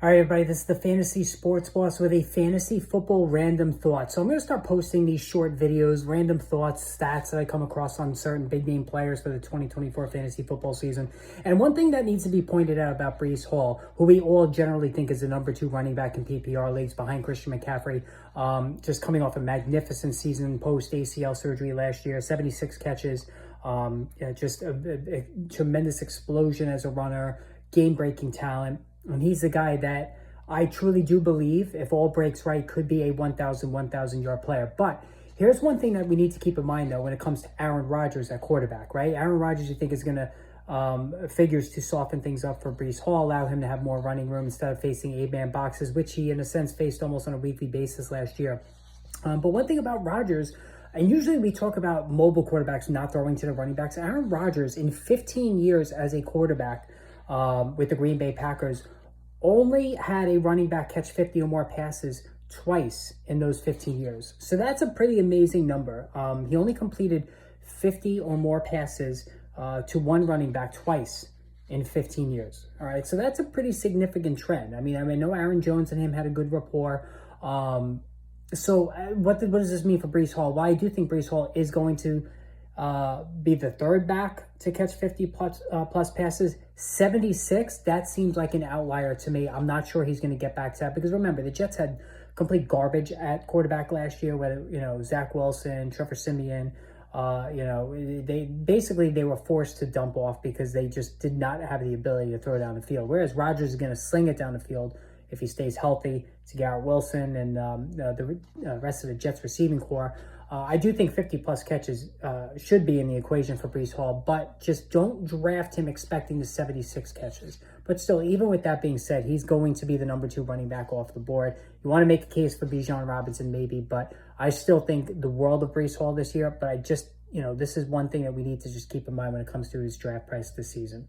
All right, everybody, this is the Fantasy Sports Boss with a fantasy football random thought. So I'm going to start posting these short videos, random thoughts, stats that I come across on certain big name players for the 2024 fantasy football season. And one thing that needs to be pointed out about Breece Hall, who we all generally think is the number 2 running back in PPR leagues behind Christian McCaffrey, just coming off a magnificent season post ACL surgery last year, 76 catches, just a tremendous explosion as a runner, game-breaking talent. And he's the guy that I truly do believe, if all breaks right, could be a 1,000 yard player. But here's one thing that we need to keep in mind, though, when it comes to Aaron Rodgers at quarterback, right? Aaron Rodgers, you think, is going to figures to soften things up for Breece Hall, allow him to have more running room instead of facing 8-man boxes, which he, in a sense, faced almost on a weekly basis last year. But one thing about Rodgers, and usually we talk about mobile quarterbacks not throwing to the running backs. Aaron Rodgers, in 15 years as a quarterback with the Green Bay Packers, only had a running back catch 50 or more passes twice in those 15 years. So that's a pretty amazing number. He only completed 50 or more passes to one running back twice in 15 years. All right, so that's a pretty significant trend. I know Aaron Jones and him had a good rapport. So what does this mean for Breece Hall? Well, I do think Breece Hall is going to be the third back to catch 50 plus passes. 76, that seems like an outlier to me. I'm not sure he's going to get back to that, because remember, the Jets had complete garbage at quarterback last year, whether, Zach Wilson, Trevor Siemian, they were forced to dump off because they just did not have the ability to throw down the field. Whereas Rodgers is going to sling it down the field if he stays healthy to Garrett Wilson and the rest of the Jets receiving core. I do think 50-plus catches should be in the equation for Breece Hall, but just don't draft him expecting the 76 catches. But still, even with that being said, he's going to be the number 2 running back off the board. You want to make a case for Bijan Robinson, maybe, but I still think the world of Breece Hall this year. But I just, this is one thing that we need to just keep in mind when it comes to his draft price this season.